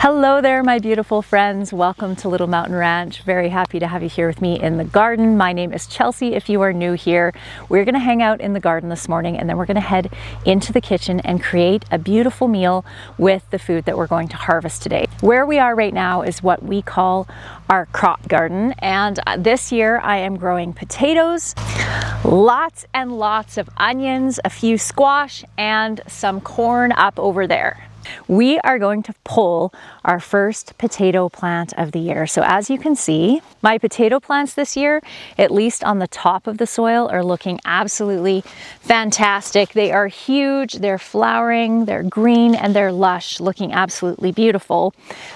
Hello there, my beautiful friends. Welcome to Little Mountain Ranch. Very happy to have you here with me in the garden. My name is Chelsea. If you are new here, we're going to hang out in the garden this morning and then we're going to head into the kitchen and create a beautiful meal with the food that we're going to harvest today. Where we are right now is what we call our crop garden, and this year I am growing potatoes, lots and lots of onions, a few squash, and some corn up over there. We are going to pull our first potato plant of the year. So as you can see, my potato plants this year, at least on the top of the soil, are looking absolutely fantastic. They are huge, they're flowering, they're green, and they're lush, looking absolutely beautiful.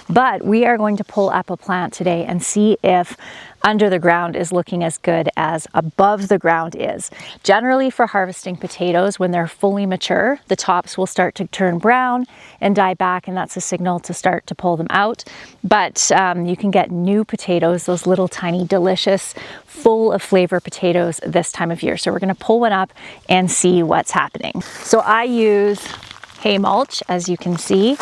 But we are going to pull up a plant today and see if under the ground is looking as good as above the ground is. Generally for harvesting potatoes, when they're fully mature, the tops will start to turn brown and die back, and that's a signal to start to pull them out. But you can get new potatoes, those little tiny delicious, full of flavor potatoes this time of year. So we're gonna pull one up and see what's happening. So I use hay mulch, as you can see,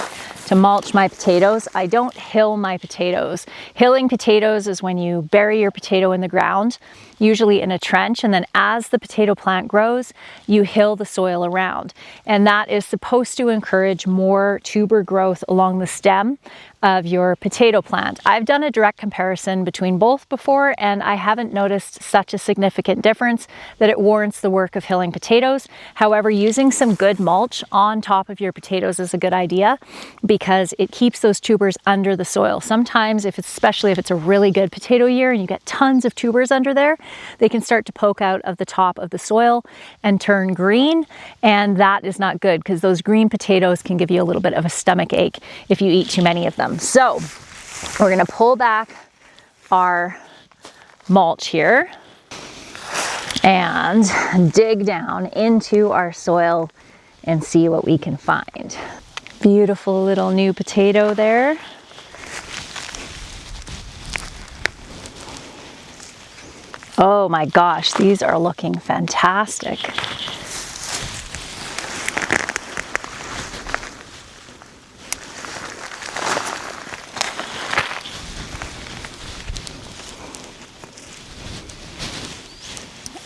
to mulch my potatoes. I don't hill my potatoes. Hilling potatoes is when you bury your potato in the ground, usually in a trench, and then as the potato plant grows, you hill the soil around. And that is supposed to encourage more tuber growth along the stem of your potato plant. I've done a direct comparison between both before, and I haven't noticed such a significant difference that it warrants the work of hilling potatoes. However, using some good mulch on top of your potatoes is a good idea because it keeps those tubers under the soil. Sometimes, especially if it's a really good potato year and you get tons of tubers under there, they can start to poke out of the top of the soil and turn green, and that is not good because those green potatoes can give you a little bit of a stomach ache if you eat too many of them. So we're going to pull back our mulch here and dig down into our soil and see what we can find. Beautiful little new potato there. Oh my gosh, these are looking fantastic.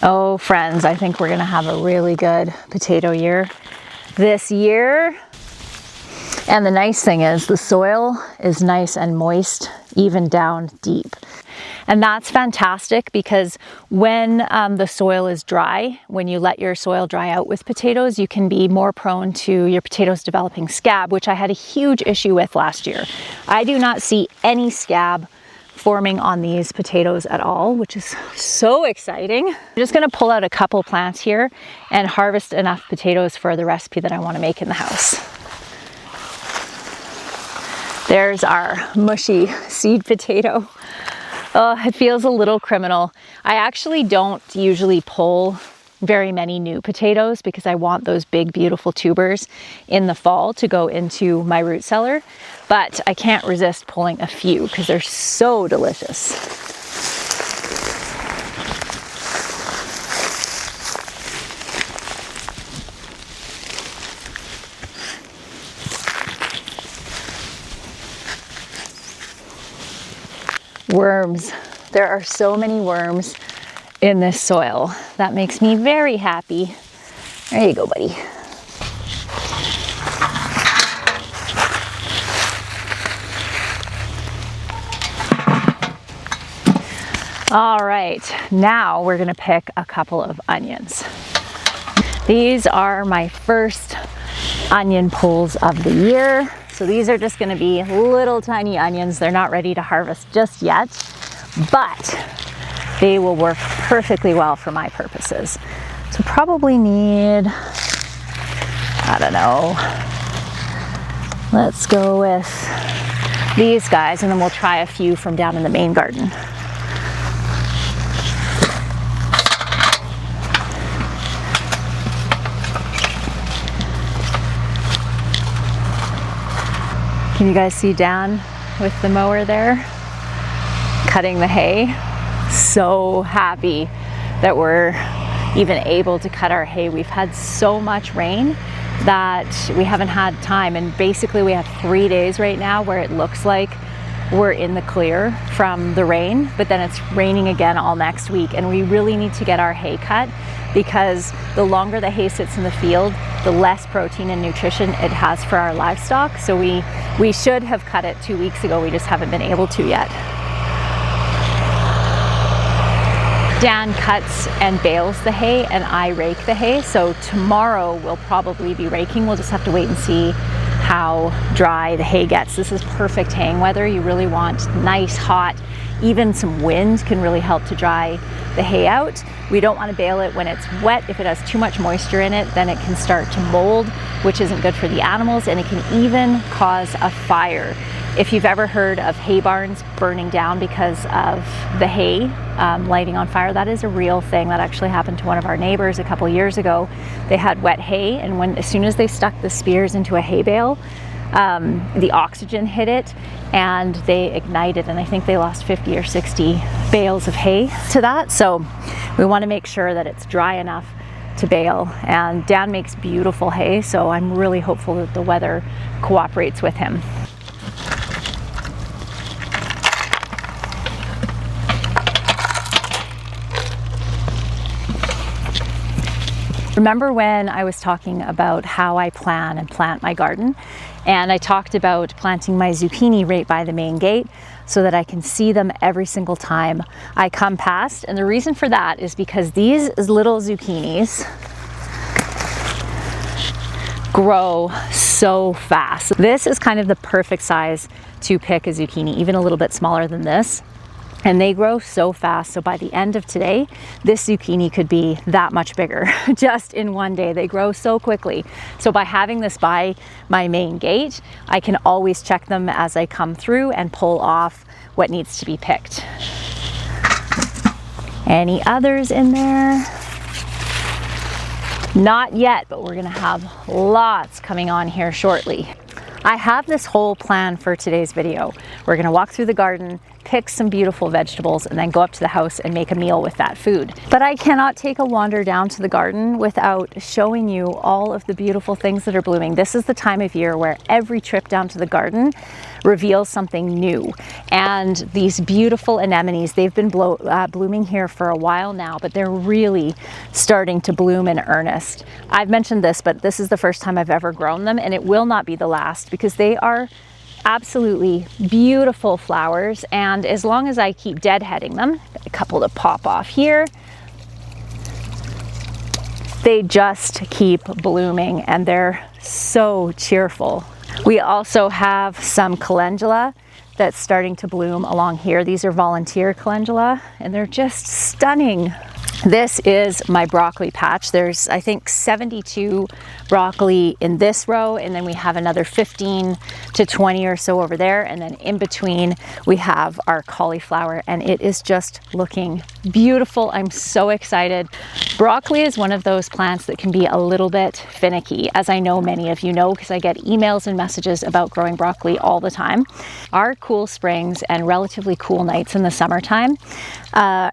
Oh friends, I think we're gonna have a really good potato year this year. And the nice thing is the soil is nice and moist, even down deep. And that's fantastic because when the soil is dry, when you let your soil dry out with potatoes, you can be more prone to your potatoes developing scab, which I had a huge issue with last year. I do not see any scab forming on these potatoes at all, which is so exciting. I'm just gonna pull out a couple plants here and harvest enough potatoes for the recipe that I wanna make in the house. There's our mushy seed potato. Oh, it feels a little criminal. I actually don't usually pull very many new potatoes because I want those big, beautiful tubers in the fall to go into my root cellar, but I can't resist pulling a few because they're so delicious. Worms. There are so many worms in this soil. That makes me very happy. There you go, buddy. All right, now we're gonna pick a couple of onions. These are my first onion pulls of the year. So these are just gonna be little tiny onions. They're not ready to harvest just yet, but they will work perfectly well for my purposes. So probably need, I don't know, let's go with these guys and then we'll try a few from down in the main garden. Can you guys see Dan with the mower there, cutting the hay? So happy that we're even able to cut our hay. We've had so much rain that we haven't had time, and basically we have 3 days right now where it looks like we're in the clear from the rain, but then it's raining again all next week, and we really need to get our hay cut, because the longer the hay sits in the field, the less protein and nutrition it has for our livestock. So we should have cut it 2 weeks ago, we just haven't been able to yet. Dan cuts and bales the hay and I rake the hay, so tomorrow we'll probably be raking. We'll just have to wait and see how dry the hay gets. This is perfect haying weather. You really want nice, hot, even some wind can really help to dry the hay out. We don't want to bale it when it's wet. If it has too much moisture in it, then it can start to mold, which isn't good for the animals, and it can even cause a fire. If you've ever heard of hay barns burning down because of the hay lighting on fire, that is a real thing. That actually happened to one of our neighbors a couple years ago. They had wet hay, and as soon as they stuck the spears into a hay bale, the oxygen hit it and they ignited, and I think they lost 50 or 60 bales of hay to that. So we want to make sure that it's dry enough to bale, and Dan makes beautiful hay, so I'm really hopeful that the weather cooperates with him. Remember when I was talking about how I plan and plant my garden? And I talked about planting my zucchini right by the main gate so that I can see them every single time I come past. And the reason for that is because these little zucchinis grow so fast. This is kind of the perfect size to pick a zucchini, even a little bit smaller than this. And they grow so fast, so by the end of today, this zucchini could be that much bigger just in one day. They grow so quickly. So by having this by my main gate, I can always check them as I come through and pull off what needs to be picked. Any others in there? Not yet, but we're gonna have lots coming on here shortly. I have this whole plan for today's video. We're gonna walk through the garden, pick some beautiful vegetables, and then go up to the house and make a meal with that food. But I cannot take a wander down to the garden without showing you all of the beautiful things that are blooming. This is the time of year where every trip down to the garden reveals something new. And these beautiful anemones, they've been blooming here for a while now, but they're really starting to bloom in earnest. I've mentioned this, but this is the first time I've ever grown them, and it will not be the last, because they are absolutely beautiful flowers. And as long as I keep deadheading them, a couple to pop off here, they just keep blooming and they're so cheerful. We also have some calendula that's starting to bloom along here. These are volunteer calendula and they're just stunning. This is my broccoli patch. There's, I think, 72 broccoli in this row, and then we have another 15 to 20 or so over there, and then in between we have our cauliflower, and it is just looking beautiful. I'm so excited. Broccoli is one of those plants that can be a little bit finicky, as I know many of you know, because I get emails and messages about growing broccoli all the time. Our cool springs and relatively cool nights in the summertime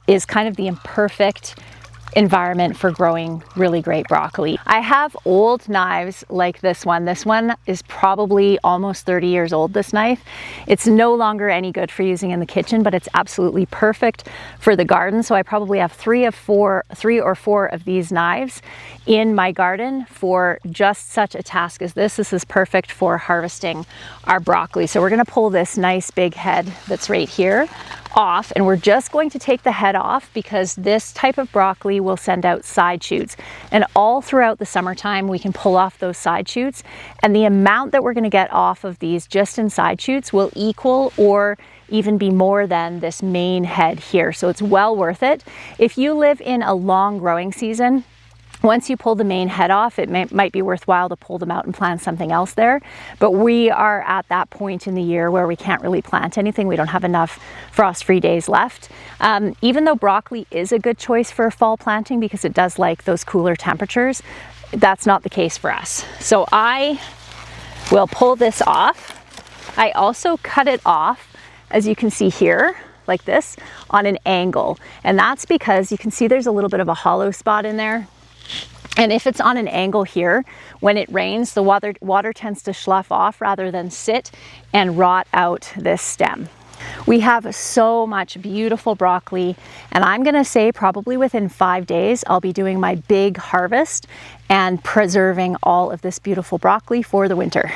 is kind of the imperfect environment for growing really great broccoli. I have old knives like this one. This one is probably almost 30 years old, this knife. It's no longer any good for using in the kitchen, but it's absolutely perfect for the garden. So I probably have three or four of these knives in my garden for just such a task as this. This is perfect for harvesting our broccoli. So we're gonna pull this nice big head that's right here off, and we're just going to take the head off because this type of broccoli will send out side shoots, and all throughout the summertime we can pull off those side shoots, and the amount that we're going to get off of these just in side shoots will equal or even be more than this main head here. So it's well worth it. If you live in a long growing season, once you pull the main head off, it might be worthwhile to pull them out and plant something else there. But we are at that point in the year where we can't really plant anything. We don't have enough frost-free days left. Even though broccoli is a good choice for fall planting because it does like those cooler temperatures, that's not the case for us. So I will pull this off. I also cut it off, as you can see here, like this, on an angle. And that's because you can see there's a little bit of a hollow spot in there. And if it's on an angle here, when it rains, the water tends to slough off rather than sit and rot out this stem. We have so much beautiful broccoli, and I'm gonna say probably within 5 days, I'll be doing my big harvest and preserving all of this beautiful broccoli for the winter.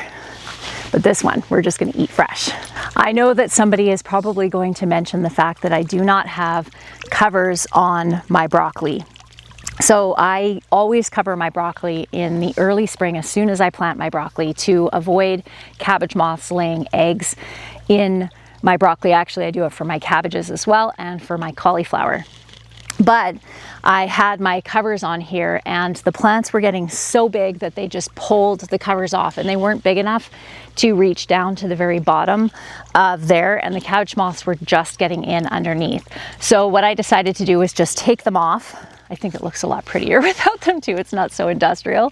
But this one, we're just gonna eat fresh. I know that somebody is probably going to mention the fact that I do not have covers on my broccoli. So I always cover my broccoli in the early spring as soon as I plant my broccoli to avoid cabbage moths laying eggs in my broccoli. Actually, I do it for my cabbages as well and for my cauliflower. But I had my covers on here and the plants were getting so big that they just pulled the covers off, and they weren't big enough to reach down to the very bottom of there, and the cabbage moths were just getting in underneath. So what I decided to do was just take them off. I think it looks a lot prettier without them too. It's not so industrial,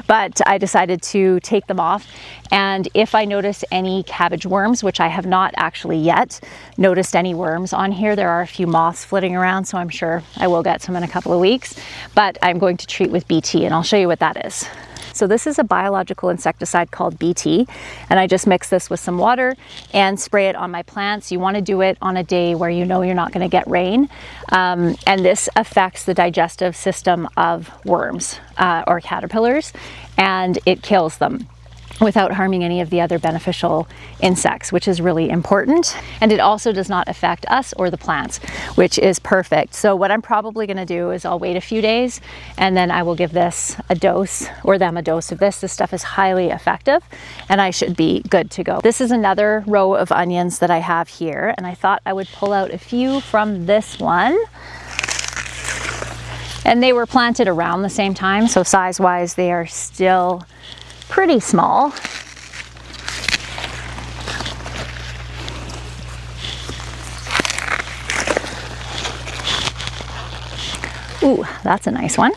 but I decided to take them off. And if I notice any cabbage worms, which I have not actually yet noticed any worms on here, there are a few moths flitting around, so I'm sure I will get some in a couple of weeks, but I'm going to treat with BT, and I'll show you what that is. So this is a biological insecticide called BT, and I just mix this with some water and spray it on my plants. You want to do it on a day where you know you're not going to get rain, and this affects the digestive system of worms or caterpillars, and it kills them without harming any of the other beneficial insects, which is really important. And it also does not affect us or the plants, which is perfect. So what I'm probably gonna do is I'll wait a few days and then I will give this a dose, or them a dose of this. This stuff is highly effective and I should be good to go. This is another row of onions that I have here, and I thought I would pull out a few from this one. And they were planted around the same time, so size-wise they are still pretty small. Ooh, that's a nice one.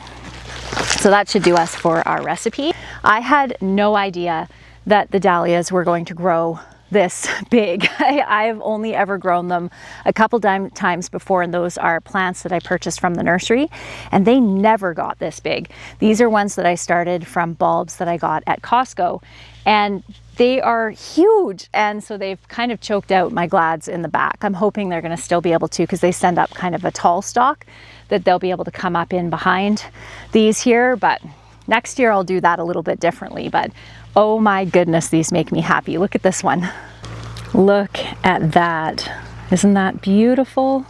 So that should do us for our recipe. I had no idea that the dahlias were going to grow this big. I've only ever grown them a couple times before, and those are plants that I purchased from the nursery, and they never got this big. These are ones that I started from bulbs that I got at Costco, and they are huge, and so they've kind of choked out my glads in the back. I'm hoping they're going to still be able to, because they send up kind of a tall stalk, that they'll be able to come up in behind these here, but next year I'll do that a little bit differently. But oh my goodness, these make me happy. Look at this one. Look at that. Isn't that beautiful?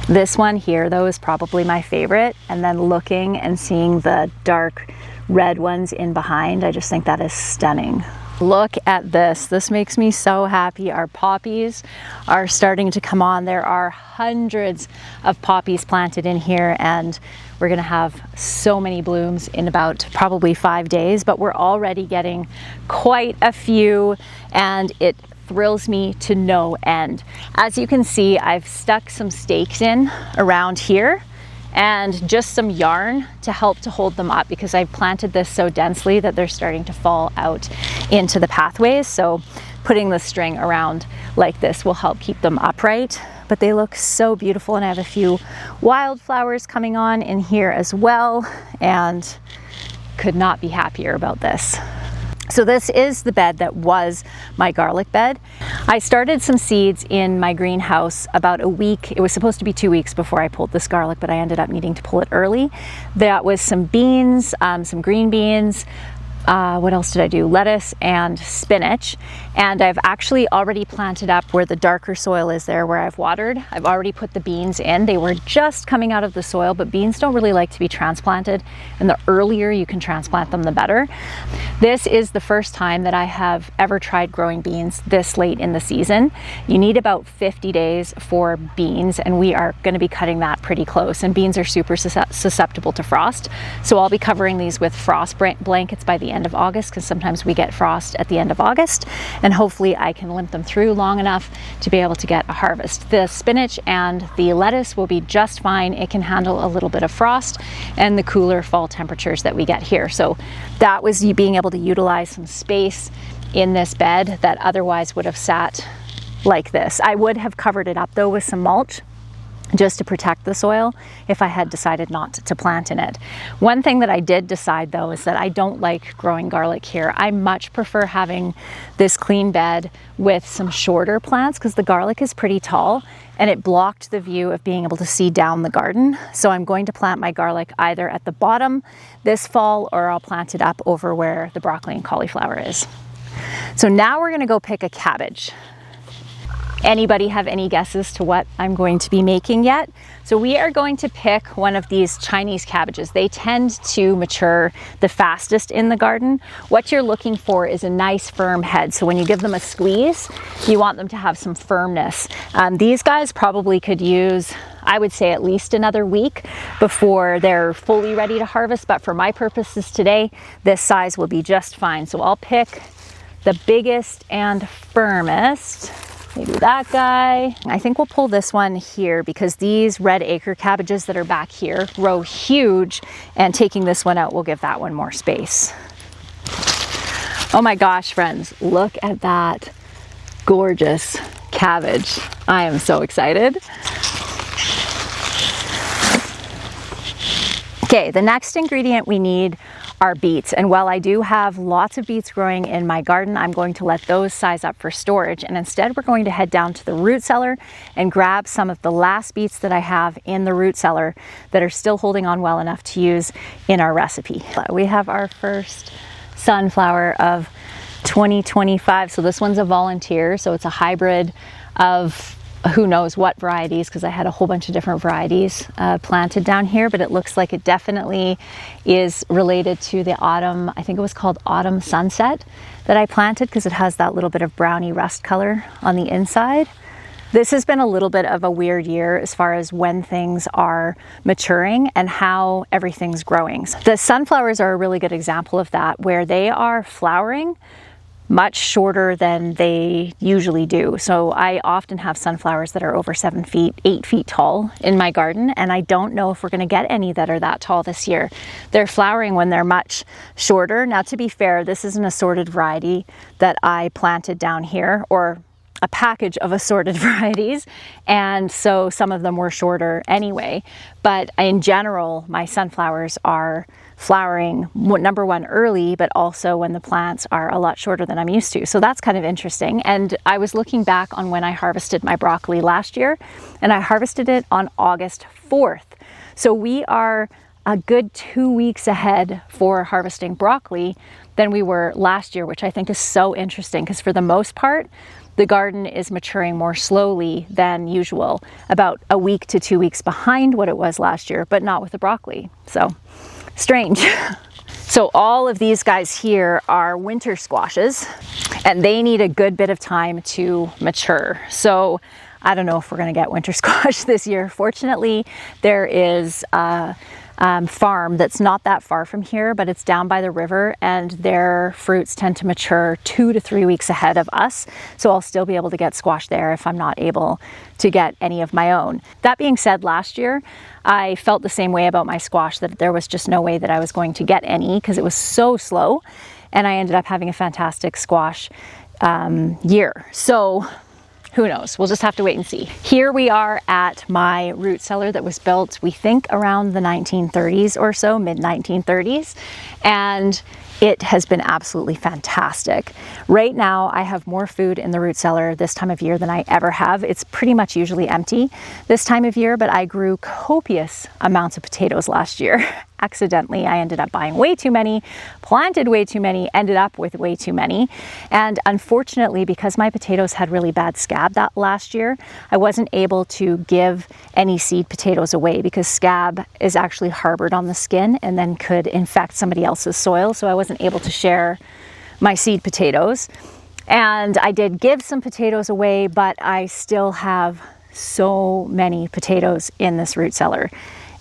This one here, though, is probably my favorite. And then looking and seeing the dark red ones in behind, I just think that is stunning. Look at this. This makes me so happy. Our poppies are starting to come on. There are hundreds of poppies planted in here, and we're gonna have so many blooms in about probably 5 days, but we're already getting quite a few, and it thrills me to no end. As you can see, I've stuck some stakes in around here and just some yarn to help to hold them up, because I've planted this so densely that they're starting to fall out into the pathways. So putting the string around like this will help keep them upright. But they look so beautiful, and I have a few wildflowers coming on in here as well, and could not be happier about this. So this is the bed that was my garlic bed. I started some seeds in my greenhouse about a week. It was supposed to be 2 weeks before I pulled this garlic, but I ended up needing to pull it early. That was some beans, some green beans, what else did I do? Lettuce and spinach. And I've actually already planted up where the darker soil is there where I've watered. I've already put the beans in. They were just coming out of the soil, but beans don't really like to be transplanted, and the earlier you can transplant them, the better. This is the first time that I have ever tried growing beans this late in the season. You need about 50 days for beans, and we are going to be cutting that pretty close. And beans are super susceptible to frost, so I'll be covering these with frost blankets by the end of August, because sometimes we get frost at the end of August, and hopefully I can limp them through long enough to be able to get a harvest. The spinach and the lettuce will be just fine. It can handle a little bit of frost and the cooler fall temperatures that we get here. So that was you being able to utilize some space in this bed that otherwise would have sat like this. I would have covered it up though with some mulch, just to protect the soil if I had decided not to plant in it. One thing that I did decide though is that I don't like growing garlic here. I much prefer having this clean bed with some shorter plants because the garlic is pretty tall and it blocked the view of being able to see down the garden. So I'm going to plant my garlic either at the bottom this fall or I'll plant it up over where the broccoli and cauliflower is. So now we're going to go pick a cabbage. Anybody have any guesses to what I'm going to be making yet? So we are going to pick one of these Chinese cabbages. They tend to mature the fastest in the garden. What you're looking for is a nice firm head. So when you give them a squeeze, you want them to have some firmness. These guys probably could use, I would say, at least another week before they're fully ready to harvest. But for my purposes today, this size will be just fine. So I'll pick the biggest and firmest. Maybe that guy. I think we'll pull this one here because these red acre cabbages that are back here grow huge, and taking this one out will give that one more space. Oh my gosh, friends, look at that gorgeous cabbage. I am so excited. Okay, the next ingredient we need are beets. And while I do have lots of beets growing in my garden, I'm going to let those size up for storage. And instead we're going to head down to the root cellar and grab some of the last beets that I have in the root cellar that are still holding on well enough to use in our recipe. We have our first sunflower of 2025. So this one's a volunteer. So it's a hybrid of who knows what varieties, because I had a whole bunch of different varieties planted down here, but it looks like it definitely is related to the autumn, I think it was called Autumn Sunset that I planted because it has that little bit of browny rust color on the inside. This has been a little bit of a weird year as far as when things are maturing and how everything's growing. The sunflowers are a really good example of that, where they are flowering much shorter than they usually do. So I often have sunflowers that are over 7 feet, 8 feet tall in my garden, and I don't know if we're gonna get any that are that tall this year. They're flowering when they're much shorter. Now, to be fair, this is an assorted variety that I planted down here, or a package of assorted varieties, and so some of them were shorter anyway. But in general, my sunflowers are flowering, number one, early, but also when the plants are a lot shorter than I'm used to. So that's kind of interesting. And I was looking back on when I harvested my broccoli last year, and I harvested it on August 4th. So we are a good 2 weeks ahead for harvesting broccoli than we were last year, which I think is so interesting because for the most part, the garden is maturing more slowly than usual, about a week to 2 weeks behind what it was last year, but not with the broccoli. So strange. So all of these guys here are winter squashes, and they need a good bit of time to mature. So I don't know if we're going to get winter squash this year. Fortunately, there is a farm that's not that far from here, but it's down by the river, and their fruits tend to mature 2 to 3 weeks ahead of us. So I'll still be able to get squash there if I'm not able to get any of my own. That being said, last year I felt the same way about my squash, that there was just no way that I was going to get any because it was so slow, and I ended up having a fantastic squash year. So who knows? We'll just have to wait and see. Here we are at my root cellar that was built, we think, around the 1930s or so, mid-1930s. And it has been absolutely fantastic. Right now, I have more food in the root cellar this time of year than I ever have. It's pretty much usually empty this time of year, but I grew copious amounts of potatoes last year. Accidentally, I ended up buying way too many, planted way too many, ended up with way too many. And unfortunately, because my potatoes had really bad scab that last year, I wasn't able to give any seed potatoes away because scab is actually harbored on the skin and then could infect somebody else's soil. So I wasn't able to share my seed potatoes. And I did give some potatoes away, but I still have so many potatoes in this root cellar.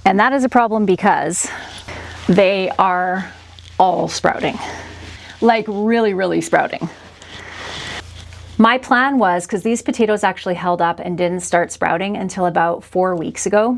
And that is a problem because they are all sprouting, like really, really sprouting. My plan was, because these potatoes actually held up and didn't start sprouting until about 4 weeks ago.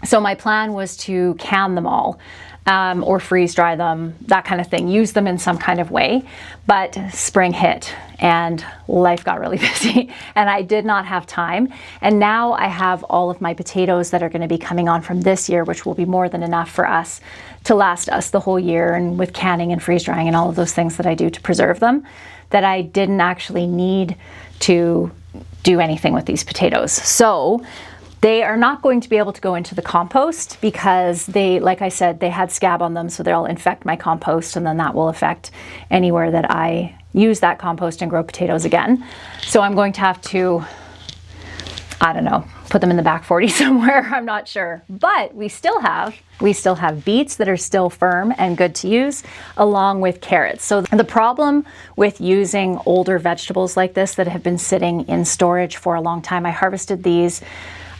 So my plan was to can them all or freeze dry them, that kind of thing, use them in some kind of way. But spring hit and life got really busy and I did not have time. And now I have all of my potatoes that are going to be coming on from this year, which will be more than enough for us to last us the whole year, and with canning and freeze drying and all of those things that I do to preserve them, that I didn't actually need to do anything with these potatoes. So they are not going to be able to go into the compost because they, like I said, they had scab on them, so they'll infect my compost, and then that will affect anywhere that I use that compost and grow potatoes again. So I'm going to have to, I don't know, put them in the back 40 somewhere, I'm not sure. But we still have beets that are still firm and good to use, along with carrots. So the problem with using older vegetables like this that have been sitting in storage for a long time, I harvested these,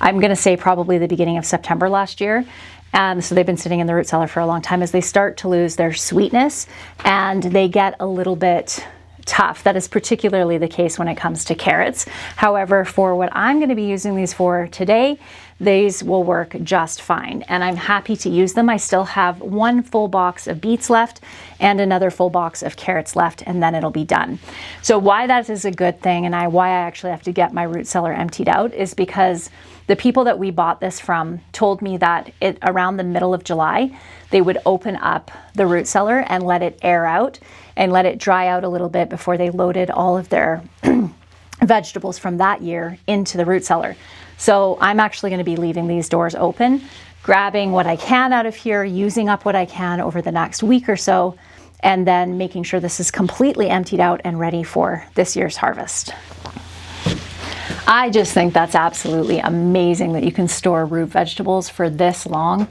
I'm going to say probably the beginning of September last year. And so they've been sitting in the root cellar for a long time, as they start to lose their sweetness and they get a little bit tough. That is particularly the case when it comes to carrots. However, for what I'm going to be using these for today, these will work just fine, and I'm happy to use them. I still have one full box of beets left and another full box of carrots left, and then it'll be done. So why that is a good thing, and why I actually have to get my root cellar emptied out, is because the people that we bought this from told me that around the middle of July, they would open up the root cellar and let it air out and let it dry out a little bit before they loaded all of their vegetables from that year into the root cellar. So I'm actually going to be leaving these doors open, grabbing what I can out of here, using up what I can over the next week or so, and then making sure this is completely emptied out and ready for this year's harvest. I just think that's absolutely amazing that you can store root vegetables for this long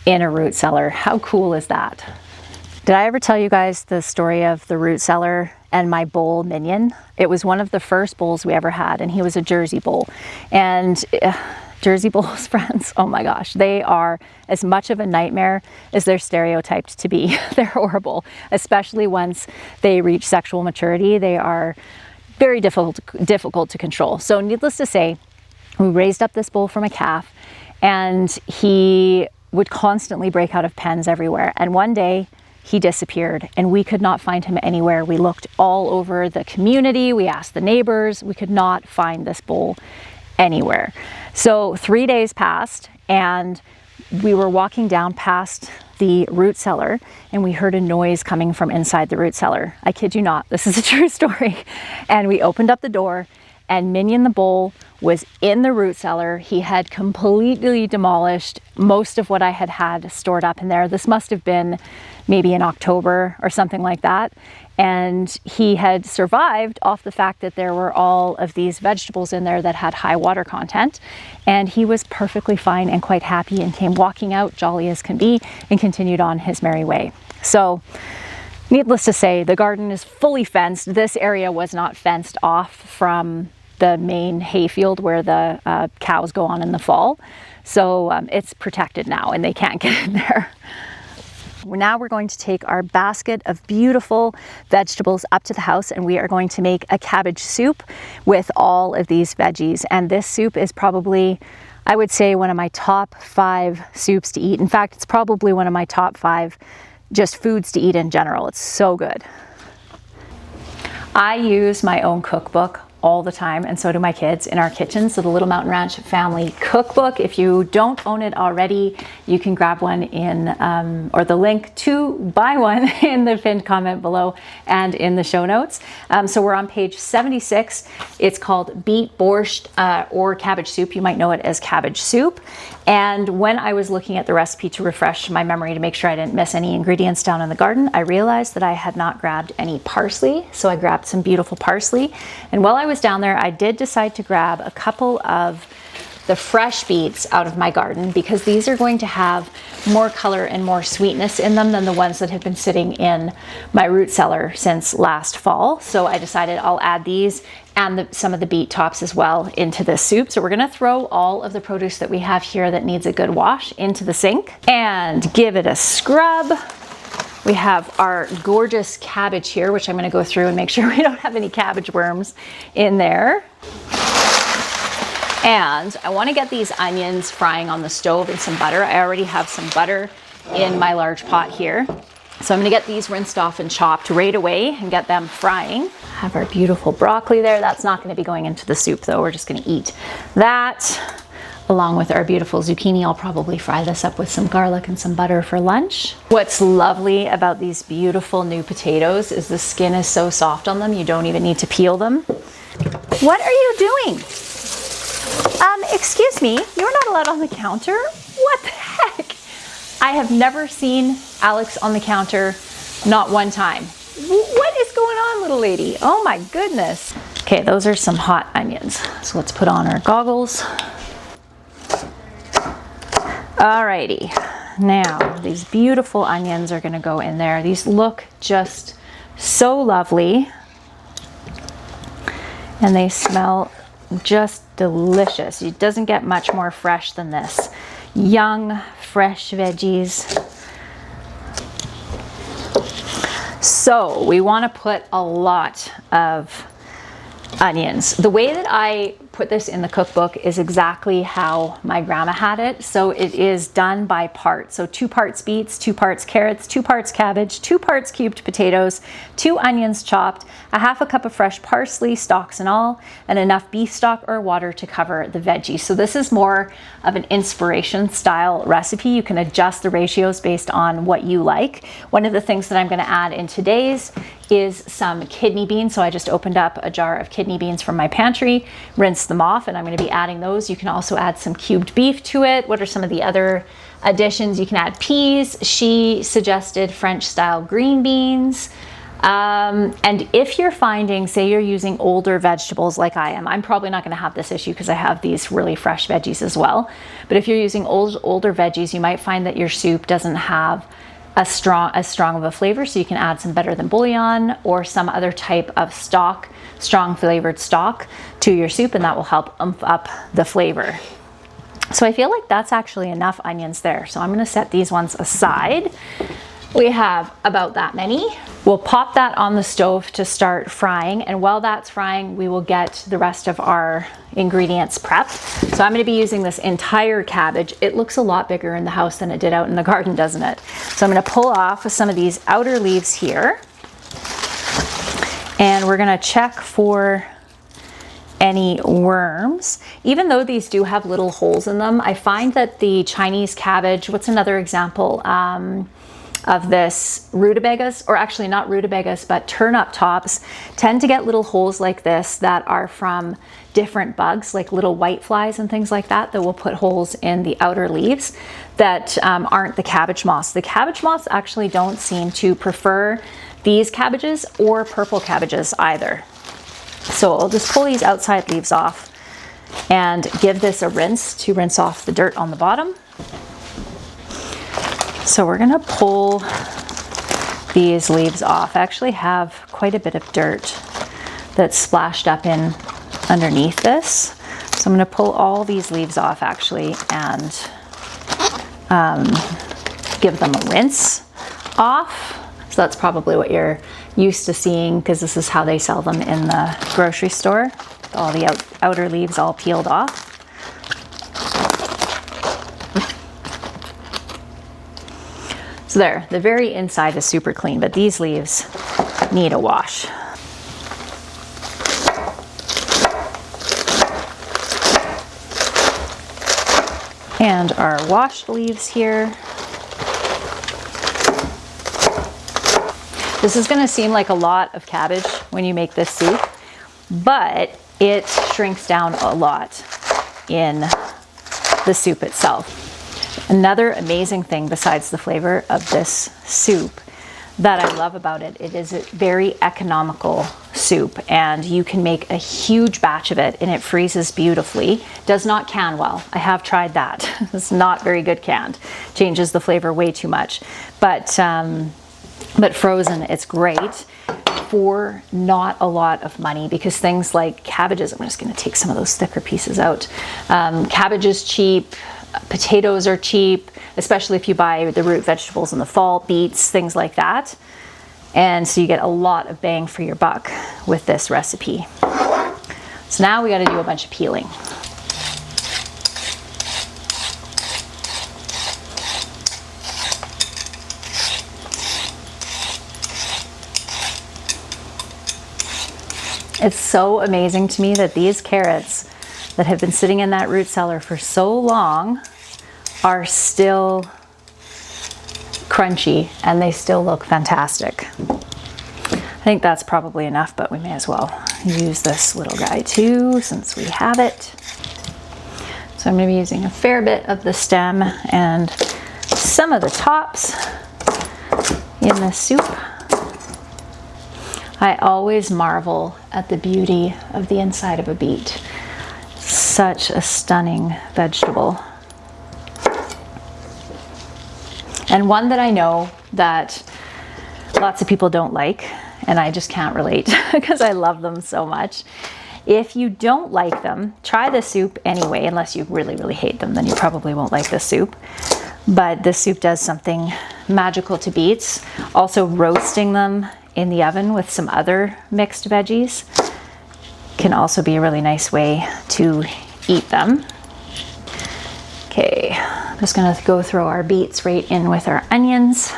in a root cellar. How cool is that? Did I ever tell you guys the story of the root cellar and my bull Minion? It was one of the first bulls we ever had, and he was a Jersey bull. And Jersey bulls, friends, oh my gosh, they are as much of a nightmare as they're stereotyped to be. They're horrible, especially once they reach sexual maturity. They are very difficult to control. So needless to say, we raised up this bull from a calf, and he would constantly break out of pens everywhere. And one day, he disappeared and we could not find him anywhere. We looked all over the community. We asked the neighbors. We could not find this bull anywhere. So 3 days passed and we were walking down past the root cellar and we heard a noise coming from inside the root cellar. I kid you not, this is a true story. And we opened up the door and Minion the bull was in the root cellar. He had completely demolished most of what I had stored up in there. This must have been maybe in October or something like that. And he had survived off the fact that there were all of these vegetables in there that had high water content. And he was perfectly fine and quite happy and came walking out jolly as can be and continued on his merry way. So needless to say, the garden is fully fenced. This area was not fenced off from the main hayfield where the cows go on in the fall. So it's protected now and they can't get in there. Now we're going to take our basket of beautiful vegetables up to the house and we are going to make a cabbage soup with all of these veggies. And this soup is probably, I would say, one of my top 5 soups to eat. In fact, it's probably one of my top 5 just foods to eat in general. It's so good. I use my own cookbook all the time, and so do my kids in our kitchen. So the Little Mountain Ranch Family Cookbook, if you don't own it already, you can grab one in, or the link to buy one in the pinned comment below and in the show notes. So we're on page 76. It's called Beet, Borscht, or Cabbage Soup. You might know it as Cabbage Soup. And when I was looking at the recipe to refresh my memory to make sure I didn't miss any ingredients down in the garden, I realized that I had not grabbed any parsley. So I grabbed some beautiful parsley. And while I was down there, I did decide to grab a couple of the fresh beets out of my garden because these are going to have more color and more sweetness in them than the ones that have been sitting in my root cellar since last fall. So I decided I'll add these and some of the beet tops as well into this soup. So we're gonna throw all of the produce that we have here that needs a good wash into the sink and give it a scrub. We have our gorgeous cabbage here, which I'm gonna go through and make sure we don't have any cabbage worms in there. And I wanna get these onions frying on the stove in some butter. I already have some butter in my large pot here. So I'm gonna get these rinsed off and chopped right away and get them frying. Have our beautiful broccoli there. That's not gonna be going into the soup though. We're just gonna eat that along with our beautiful zucchini. I'll probably fry this up with some garlic and some butter for lunch. What's lovely about these beautiful new potatoes is the skin is so soft on them, you don't even need to peel them. What are you doing? Excuse me, you're not allowed on the counter? What the heck? I have never seen Alex on the counter, not one time. What is going on, little lady? Oh my goodness. Okay, those are some hot onions. So let's put on our goggles. Alrighty, now these beautiful onions are gonna go in there. These look just so lovely. And they smell just delicious. It doesn't get much more fresh than this. Young, fresh veggies. So we want to put a lot of onions. The way that I put this in the cookbook is exactly how my grandma had it. So it is done by parts. So 2 parts beets, 2 parts carrots, 2 parts cabbage, 2 parts cubed potatoes, 2 onions chopped, a half a cup of fresh parsley, stalks and all, and enough beef stock or water to cover the veggies. So this is more of an inspiration style recipe. You can adjust the ratios based on what you like. One of the things that I'm going to add in today's is some kidney beans. So I just opened up a jar of kidney beans from my pantry, rinsed them off, and I'm going to be adding those. You can also add some cubed beef to it. What are some of the other additions? You can add peas. She suggested French style green beans. And if you're finding, say you're using older vegetables like I am, I'm probably not going to have this issue because I have these really fresh veggies as well. But if you're using older veggies, you might find that your soup doesn't have as strong of a flavor, so you can add some better than bouillon or some other type of stock, strong flavored stock to your soup, and that will help ump up the flavor. So I feel like that's actually enough onions there. So I'm going to set these ones aside. We have about that many. We'll pop that on the stove to start frying, and while that's frying, we will get the rest of our ingredients prepped. So I'm going to be using this entire cabbage. It looks a lot bigger in the house than it did out in the garden, doesn't it? So I'm going to pull off some of these outer leaves here, and we're going to check for any worms. Even though these do have little holes in them, I find that the Chinese cabbage, what's another example of this, rutabagas, or actually not rutabagas, but turnip tops, tend to get little holes like this that are from different bugs, like little white flies and things like that, that will put holes in the outer leaves that aren't the cabbage moths. The cabbage moths actually don't seem to prefer these cabbages or purple cabbages either. So I'll just pull these outside leaves off and give this a rinse to rinse off the dirt on the bottom. So we're going to pull these leaves off. I actually have quite a bit of dirt that's splashed up in underneath this. So I'm going to pull all these leaves off actually and give them a rinse off. So that's probably what you're used to seeing, because this is how they sell them in the grocery store. All the outer leaves all peeled off. So there, the very inside is super clean, but these leaves need a wash. And our washed leaves here. This is going to seem like a lot of cabbage when you make this soup, but it shrinks down a lot in the soup itself. Another amazing thing besides the flavor of this soup that I love about it, it is a very economical soup, and you can make a huge batch of it and it freezes beautifully. Does not can well. I have tried that. It's not very good canned. Changes the flavor way too much. But frozen, it's great for not a lot of money, because things like cabbages, I'm just going to take some of those thicker pieces out. Cabbage is cheap. Potatoes are cheap, especially if you buy the root vegetables in the fall, beets, things like that. And so you get a lot of bang for your buck with this recipe. So now we got to do a bunch of peeling. It's so amazing to me that these carrots that have been sitting in that root cellar for so long are still crunchy and they still look fantastic. I think that's probably enough, but we may as well use this little guy too since we have it. So I'm going to be using a fair bit of the stem and some of the tops in this soup. I always marvel at the beauty of the inside of a beet. Such a stunning vegetable. And one that I know that lots of people don't like, and I just can't relate because I love them so much. If you don't like them, try the soup anyway, unless you really, really hate them, then you probably won't like the soup. But this soup does something magical to beets. Also, roasting them in the oven with some other mixed veggies can also be a really nice way to eat them. Okay, I'm just gonna go throw our beets right in with our onions.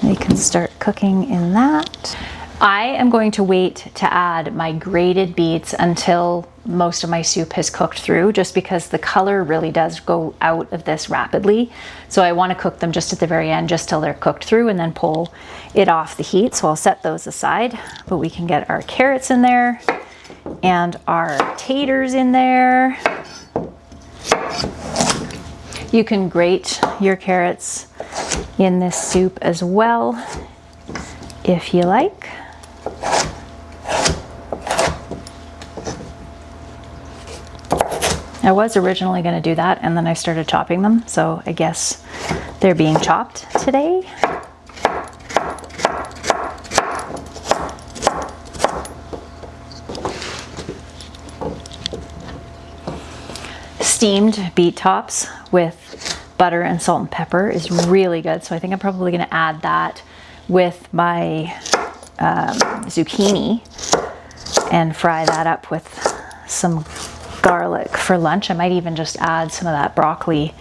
They can start cooking in that. I am going to wait to add my grated beets until most of my soup has cooked through, just because the color really does go out of this rapidly. So I want to cook them just at the very end, just till they're cooked through, and then pull it off the heat. So I'll set those aside, but we can get our carrots in there and our taters in there. You can grate your carrots in this soup as well if you like. I was originally going to do that, and then I started chopping them, so I guess they're being chopped today. Steamed beet tops with butter and salt and pepper is really good, so I think I'm probably going to add that with my zucchini and fry that up with some garlic for lunch. I might even just add some of that broccoli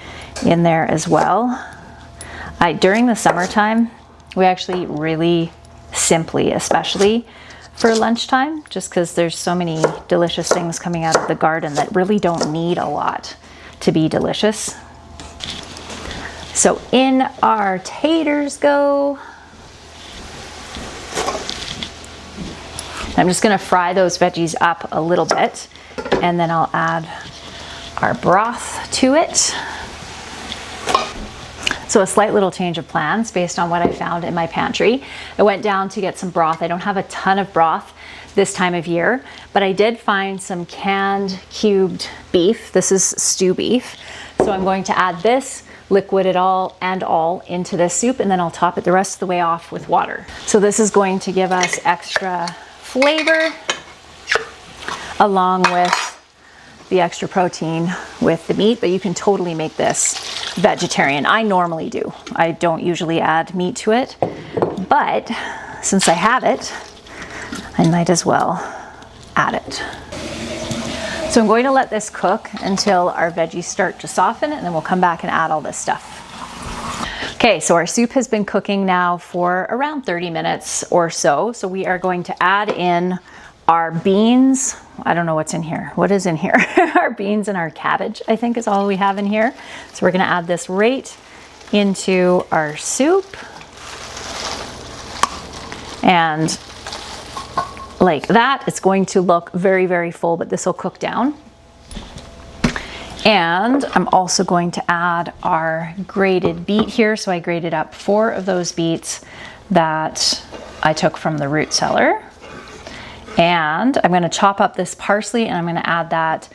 in there as well. During the summertime, we actually eat really simply, especially for lunchtime, just because there's so many delicious things coming out of the garden that really don't need a lot to be delicious. So in our taters go. I'm just going to fry those veggies up a little bit, and then I'll add our broth to it. So a slight little change of plans based on what I found in my pantry. I went down to get some broth. I don't have a ton of broth this time of year, but I did find some canned cubed beef. This is stew beef. So I'm going to add this, liquid it all into this soup, and then I'll top it the rest of the way off with water. So this is going to give us extra flavor along with the extra protein with the meat, but you can totally make this vegetarian. I normally do. I don't usually add meat to it, but since I have it, I might as well add it. So I'm going to let this cook until our veggies start to soften, and then we'll come back and add all this stuff. Okay, so our soup has been cooking now for around 30 minutes or so. So we are going to add in our beans. I don't know what's in here. What is in here? Our beans and our cabbage, I think, is all we have in here. So we're going to add this right into our soup. And like that, it's going to look very, very full, but this will cook down. And I'm also going to add our grated beet here. So I grated up 4 of those beets that I took from the root cellar. And I'm going to chop up this parsley, and I'm going to add that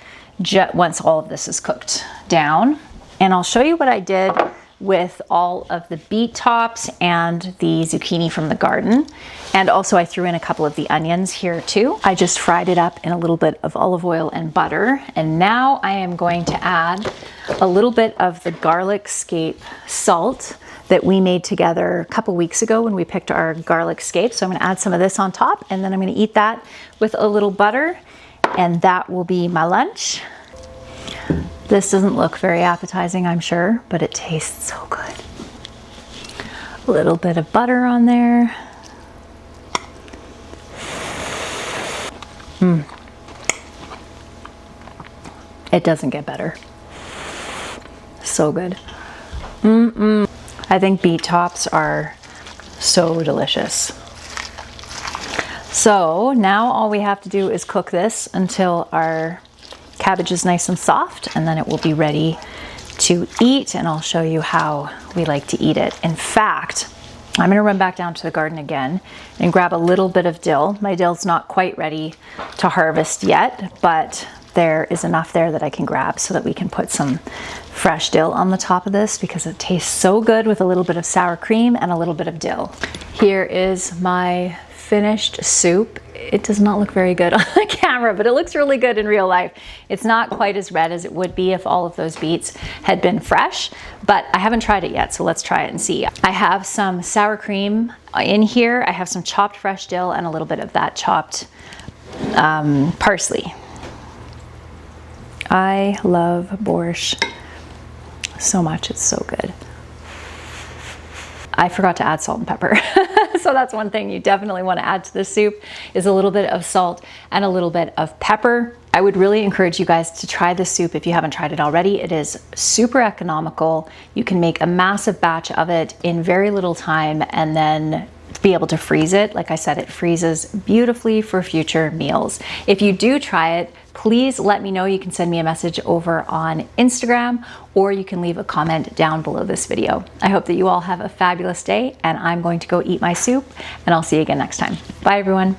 once all of this is cooked down. And I'll show you what I did with all of the beet tops and the zucchini from the garden. And also I threw in a couple of the onions here too. I just fried it up in a little bit of olive oil and butter. And now I am going to add a little bit of the garlic scape salt that we made together a couple weeks ago when we picked our garlic scape. So I'm going to add some of this on top, and then I'm going to eat that with a little butter, and that will be my lunch. This doesn't look very appetizing, I'm sure, but it tastes so good. A little bit of butter on there. It doesn't get better. So good. I think beet tops are so delicious. So now all we have to do is cook this until our cabbage is nice and soft, and then it will be ready to eat, and I'll show you how we like to eat it. In fact, I'm gonna run back down to the garden again and grab a little bit of dill. My dill's not quite ready to harvest yet, but there is enough there that I can grab so that we can put some fresh dill on the top of this, because it tastes so good with a little bit of sour cream and a little bit of dill. Here is my finished soup. It does not look very good on the camera, but it looks really good in real life. It's not quite as red as it would be if all of those beets had been fresh, but I haven't tried it yet, so let's try it and see. I have some sour cream in here. I have some chopped fresh dill and a little bit of that chopped parsley. I love borscht so much. It's so good. I forgot to add salt and pepper. So that's one thing you definitely want to add to this soup, is a little bit of salt and a little bit of pepper. I would really encourage you guys to try this soup if you haven't tried it already. It is super economical. You can make a massive batch of it in very little time and then be able to freeze it. Like I said, it freezes beautifully for future meals. If you do try it, please let me know. You can send me a message over on Instagram, or you can leave a comment down below this video. I hope that you all have a fabulous day, and I'm going to go eat my soup, and I'll see you again next time. Bye everyone.